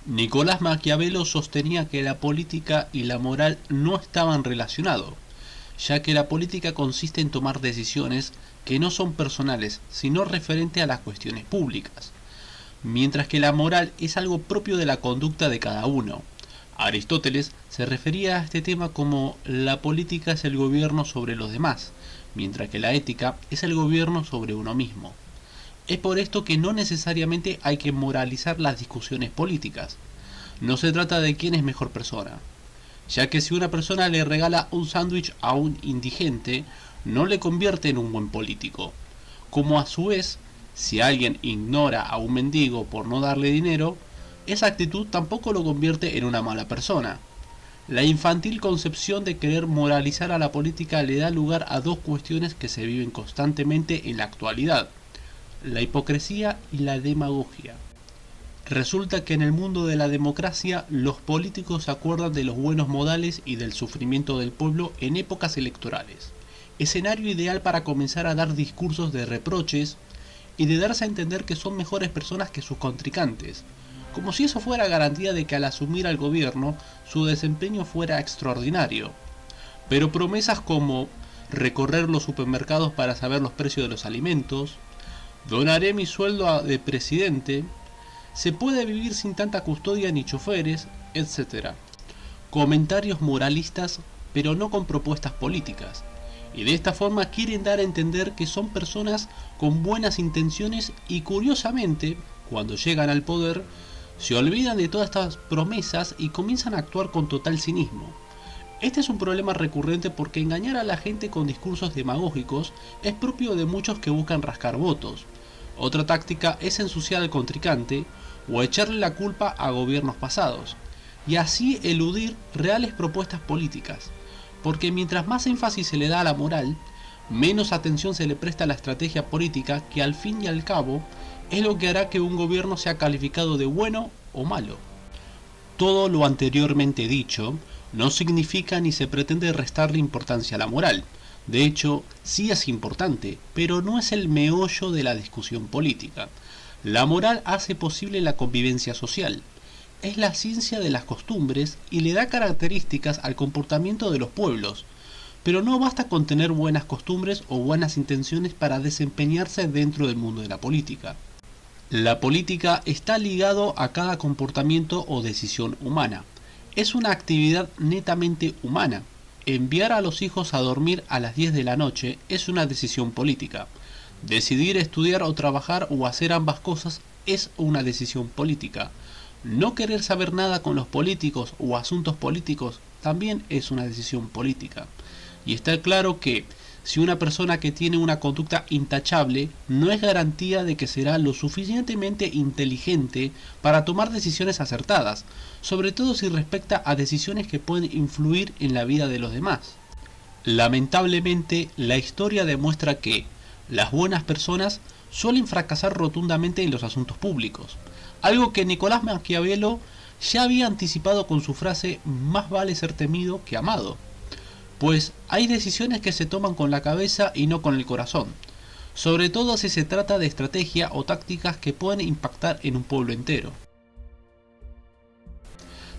Nicolás Maquiavelo sostenía que la política y la moral no estaban relacionados, ya que la política consiste en tomar decisiones que no son personales, sino referente a las cuestiones públicas, mientras que la moral es algo propio de la conducta de cada uno. Aristóteles se refería a este tema como la política es el gobierno sobre los demás, mientras que la ética es el gobierno sobre uno mismo. Es por esto que no necesariamente hay que moralizar las discusiones políticas. No se trata de quién es mejor persona, ya que si una persona le regala un sándwich a un indigente, no le convierte en un buen político. Como a su vez, si alguien ignora a un mendigo por no darle dinero, esa actitud tampoco lo convierte en una mala persona. La infantil concepción de querer moralizar a la política le da lugar a dos cuestiones que se viven constantemente en la actualidad: la hipocresía y la demagogia. Resulta que en el mundo de la democracia los políticos se acuerdan de los buenos modales y del sufrimiento del pueblo en épocas electorales, escenario ideal para comenzar a dar discursos de reproches y de darse a entender que son mejores personas que sus contrincantes, como si eso fuera garantía de que al asumir al gobierno su desempeño fuera extraordinario. Pero promesas como recorrer los supermercados para saber los precios de los alimentos, donaré mi sueldo de presidente, se puede vivir sin tanta custodia ni choferes, etc. Comentarios moralistas, pero no con propuestas políticas. Y de esta forma quieren dar a entender que son personas con buenas intenciones y, curiosamente, cuando llegan al poder, se olvidan de todas estas promesas y comienzan a actuar con total cinismo. Este es un problema recurrente porque engañar a la gente con discursos demagógicos es propio de muchos que buscan rascar votos. Otra táctica es ensuciar al contrincante o echarle la culpa a gobiernos pasados, y así eludir reales propuestas políticas, porque mientras más énfasis se le da a la moral, menos atención se le presta a la estrategia política, que al fin y al cabo es lo que hará que un gobierno sea calificado de bueno o malo. Todo lo anteriormente dicho no significa ni se pretende restarle importancia a la moral. De hecho, sí es importante, pero no es el meollo de la discusión política. La moral hace posible la convivencia social. Es la ciencia de las costumbres y le da características al comportamiento de los pueblos. Pero no basta con tener buenas costumbres o buenas intenciones para desempeñarse dentro del mundo de la política. La política está ligado a cada comportamiento o decisión humana. Es una actividad netamente humana. Enviar a los hijos a dormir a las 10 de la noche es una decisión política. Decidir estudiar o trabajar o hacer ambas cosas es una decisión política. No querer saber nada con los políticos o asuntos políticos también es una decisión política. Y está claro que si una persona que tiene una conducta intachable no es garantía de que será lo suficientemente inteligente para tomar decisiones acertadas, sobre todo si respecta a decisiones que pueden influir en la vida de los demás. Lamentablemente, la historia demuestra que las buenas personas suelen fracasar rotundamente en los asuntos públicos, algo que Nicolás Maquiavelo ya había anticipado con su frase "más vale ser temido que amado", pues hay decisiones que se toman con la cabeza y no con el corazón, sobre todo si se trata de estrategia o tácticas que pueden impactar en un pueblo entero.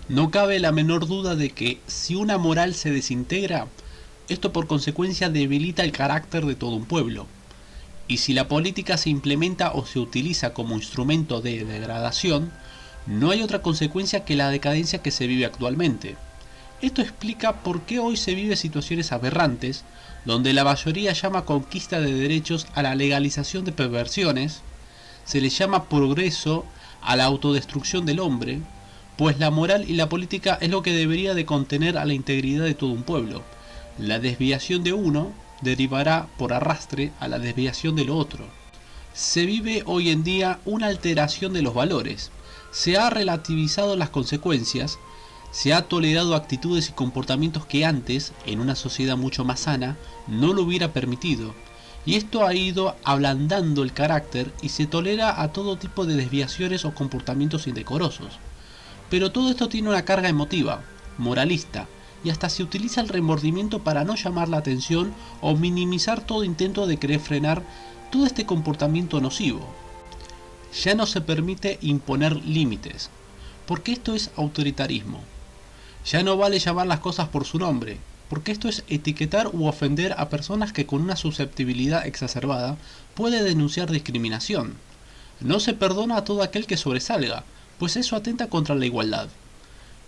No cabe la menor duda de que si una moral se desintegra, esto por consecuencia debilita el carácter de todo un pueblo. Y si la política se implementa o se utiliza como instrumento de degradación, no hay otra consecuencia que la decadencia que se vive actualmente. Esto explica por qué hoy se vive situaciones aberrantes, donde la mayoría llama conquista de derechos a la legalización de perversiones, se le llama progreso a la autodestrucción del hombre, pues la moral y la política es lo que debería de contener a la integridad de todo un pueblo. La desviación de uno derivará por arrastre a la desviación del otro. Se vive hoy en día una alteración de los valores, se ha relativizado las consecuencias, se ha tolerado actitudes y comportamientos que antes, en una sociedad mucho más sana, no lo hubiera permitido, y esto ha ido ablandando el carácter y se tolera a todo tipo de desviaciones o comportamientos indecorosos. Pero todo esto tiene una carga emotiva, moralista, y hasta se utiliza el remordimiento para no llamar la atención o minimizar todo intento de querer frenar todo este comportamiento nocivo. Ya no se permite imponer límites. porque esto es autoritarismo. Ya no vale llamar las cosas por su nombre, porque esto es etiquetar u ofender a personas que con una susceptibilidad exacerbada puede denunciar discriminación. No se perdona a todo aquel que sobresalga, pues eso atenta contra la igualdad.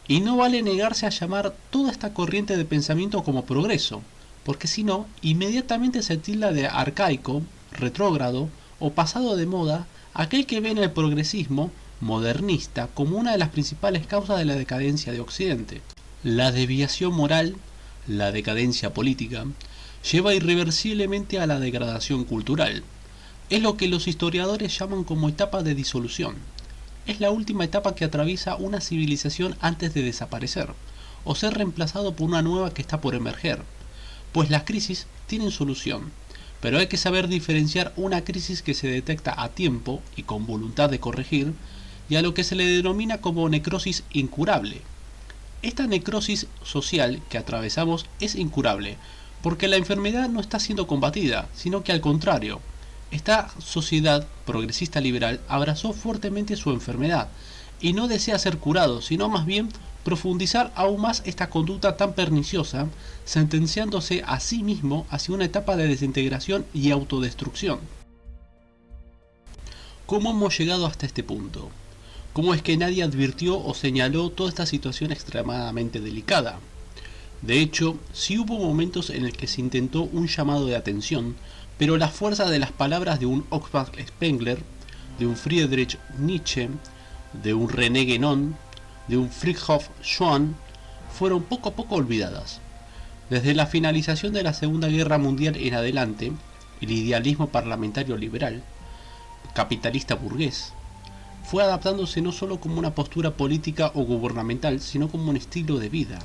Y no vale negarse a llamar toda esta corriente de pensamiento como progreso, porque si no, inmediatamente se tilda de arcaico, retrógrado o pasado de moda aquel que ve en el progresismo modernista como una de las principales causas de la decadencia de Occidente. La desviación moral, la decadencia política, lleva irreversiblemente a la degradación cultural. Es lo que los historiadores llaman como etapa de disolución. Es la última etapa que atraviesa una civilización antes de desaparecer, o ser reemplazado por una nueva que está por emerger. Pues las crisis tienen solución, pero hay que saber diferenciar una crisis que se detecta a tiempo y con voluntad de corregir, y a lo que se le denomina como necrosis incurable. Esta necrosis social que atravesamos es incurable, porque la enfermedad no está siendo combatida, sino que al contrario, esta sociedad progresista liberal abrazó fuertemente su enfermedad, y no desea ser curado, sino más bien profundizar aún más esta conducta tan perniciosa, sentenciándose a sí mismo hacia una etapa de desintegración y autodestrucción. ¿Cómo hemos llegado hasta este punto? ¿Cómo es que nadie advirtió o señaló toda esta situación extremadamente delicada? De hecho, sí hubo momentos en el que se intentó un llamado de atención, pero la fuerza de las palabras de un Oxford Spengler, de un Friedrich Nietzsche, de un René Guénon, de un Fridtjof Schumann, fueron poco a poco olvidadas. Desde la finalización de la Segunda Guerra Mundial en adelante, el idealismo parlamentario liberal, capitalista burgués, fue adaptándose no solo como una postura política o gubernamental, sino como un estilo de vida.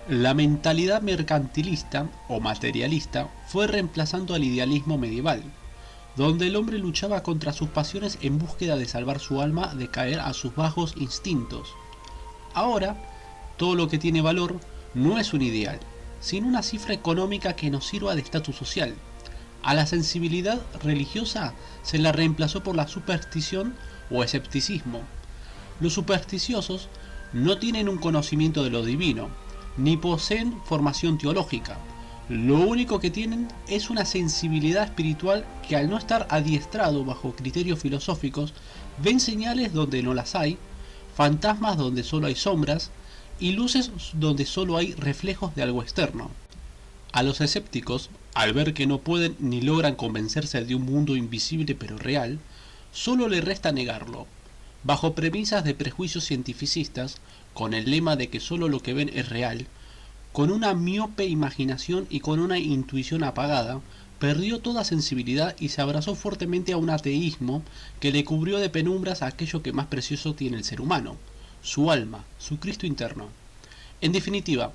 La mentalidad mercantilista o materialista fue reemplazando al idealismo medieval, donde el hombre luchaba contra sus pasiones en búsqueda de salvar su alma de caer a sus bajos instintos. Ahora, todo lo que tiene valor no es un ideal, sino una cifra económica que nos sirva de estatus social. A la sensibilidad religiosa se la reemplazó por la superstición o escepticismo. Los supersticiosos no tienen un conocimiento de lo divino, ni poseen formación teológica. Lo único que tienen es una sensibilidad espiritual que, al no estar adiestrado bajo criterios filosóficos, ven señales donde no las hay, fantasmas donde solo hay sombras y luces donde solo hay reflejos de algo externo. A los escépticos, al ver que no pueden ni logran convencerse de un mundo invisible pero real, solo le resta negarlo, bajo premisas de prejuicios cientificistas, con el lema de que solo lo que ven es real. Con una miope imaginación y con una intuición apagada, perdió toda sensibilidad y se abrazó fuertemente a un ateísmo que le cubrió de penumbras a aquello que más precioso tiene el ser humano, su alma, su Cristo interno. En definitiva,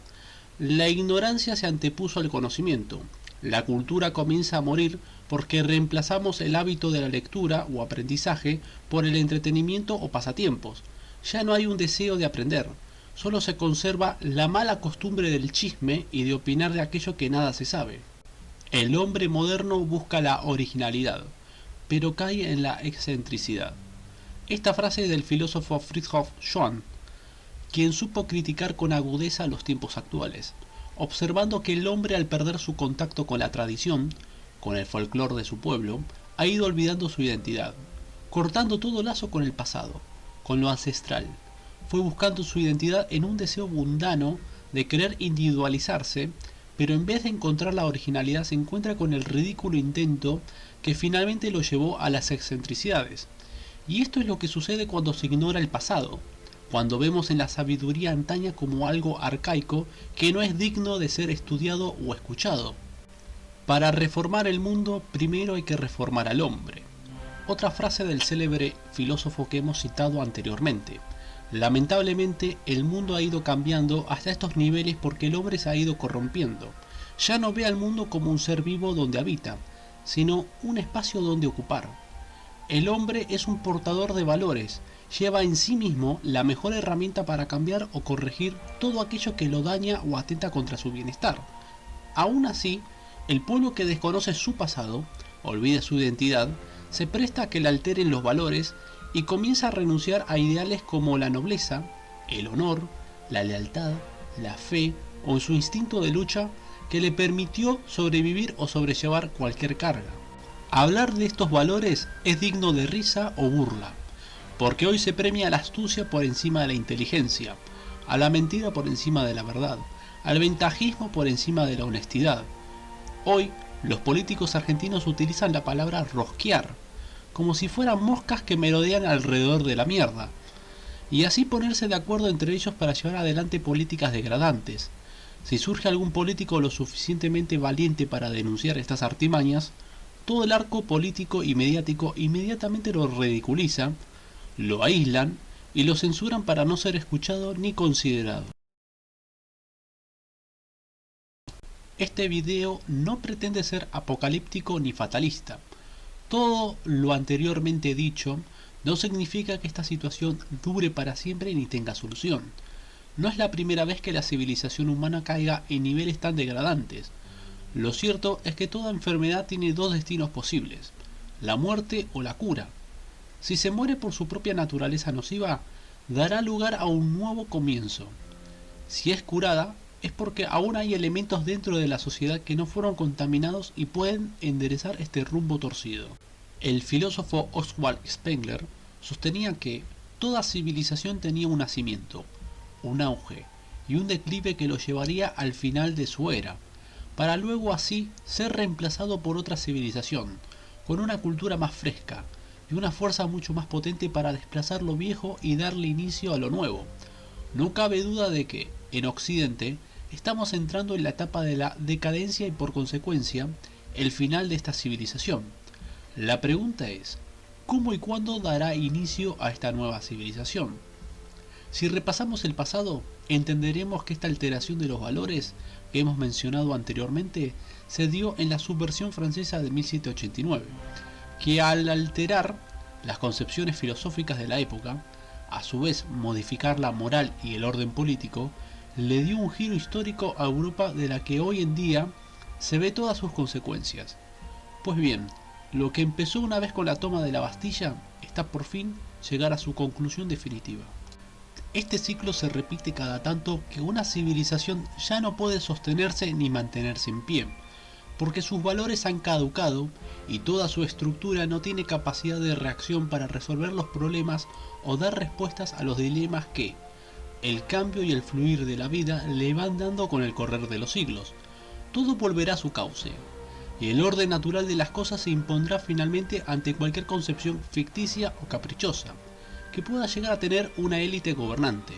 la ignorancia se antepuso al conocimiento. La cultura comienza a morir porque reemplazamos el hábito de la lectura o aprendizaje por el entretenimiento o pasatiempos. Ya no hay un deseo de aprender, solo se conserva la mala costumbre del chisme y de opinar de aquello que nada se sabe. El hombre moderno busca la originalidad, pero cae en la excentricidad. Esta frase es del filósofo Fridtjof Schumann, quien supo criticar con agudeza los tiempos actuales, observando que el hombre, al perder su contacto con la tradición, con el folclore de su pueblo, ha ido olvidando su identidad, cortando todo lazo con el pasado, con lo ancestral. Fue buscando su identidad en un deseo mundano de querer individualizarse, pero en vez de encontrar la originalidad se encuentra con el ridículo intento que finalmente lo llevó a las excentricidades. Y esto es lo que sucede cuando se ignora el pasado, cuando vemos en la sabiduría antaña como algo arcaico que no es digno de ser estudiado o escuchado. Para reformar el mundo, primero hay que reformar al hombre. Otra frase del célebre filósofo que hemos citado anteriormente. Lamentablemente, el mundo ha ido cambiando hasta estos niveles porque el hombre se ha ido corrompiendo. Ya no ve al mundo como un ser vivo donde habita, sino un espacio donde ocupar. El hombre es un portador de valores, lleva en sí mismo la mejor herramienta para cambiar o corregir todo aquello que lo daña o atenta contra su bienestar. Aún así, el pueblo que desconoce su pasado, olvida su identidad, se presta a que le alteren los valores y comienza a renunciar a ideales como la nobleza, el honor, la lealtad, la fe o su instinto de lucha que le permitió sobrevivir o sobrellevar cualquier carga. Hablar de estos valores es digno de risa o burla, porque hoy se premia a la astucia por encima de la inteligencia, a la mentira por encima de la verdad, al ventajismo por encima de la honestidad. Hoy, los políticos argentinos utilizan la palabra rosquear, como si fueran moscas que merodean alrededor de la mierda, y así ponerse de acuerdo entre ellos para llevar adelante políticas degradantes. Si surge algún político lo suficientemente valiente para denunciar estas artimañas, todo el arco político y mediático inmediatamente lo ridiculiza, lo aíslan y lo censuran para no ser escuchado ni considerado. Este video no pretende ser apocalíptico ni fatalista. Todo lo anteriormente dicho no significa que esta situación dure para siempre ni tenga solución. No es la primera vez que la civilización humana caiga en niveles tan degradantes. Lo cierto es que toda enfermedad tiene dos destinos posibles, la muerte o la cura. Si se muere por su propia naturaleza nociva, dará lugar a un nuevo comienzo. Si es curada, es porque aún hay elementos dentro de la sociedad que no fueron contaminados y pueden enderezar este rumbo torcido. El filósofo Oswald Spengler sostenía que toda civilización tenía un nacimiento, un auge y un declive que lo llevaría al final de su era, para luego así ser reemplazado por otra civilización, con una cultura más fresca y una fuerza mucho más potente para desplazar lo viejo y darle inicio a lo nuevo. No cabe duda de que, en Occidente, estamos entrando en la etapa de la decadencia y por consecuencia, el final de esta civilización. La pregunta es, ¿cómo y cuándo dará inicio a esta nueva civilización? Si repasamos el pasado, entenderemos que esta alteración de los valores que hemos mencionado anteriormente se dio en la subversión francesa de 1789, que al alterar las concepciones filosóficas de la época, a su vez modificar la moral y el orden político, le dio un giro histórico a Europa de la que hoy en día se ve todas sus consecuencias. Pues bien, lo que empezó una vez con la toma de la Bastilla está por fin llegar a su conclusión definitiva. Este ciclo se repite cada tanto que una civilización ya no puede sostenerse ni mantenerse en pie, porque sus valores han caducado y toda su estructura no tiene capacidad de reacción para resolver los problemas o dar respuestas a los dilemas que el cambio y el fluir de la vida le van dando con el correr de los siglos. Todo volverá a su cauce, y el orden natural de las cosas se impondrá finalmente ante cualquier concepción ficticia o caprichosa que pueda llegar a tener una élite gobernante.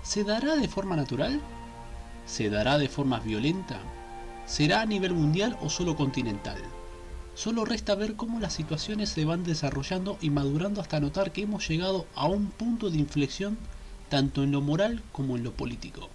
¿Se dará de forma natural? ¿Se dará de forma violenta? ¿Será a nivel mundial o solo continental? Solo resta ver cómo las situaciones se van desarrollando y madurando hasta notar que hemos llegado a un punto de inflexión tanto en lo moral como en lo político.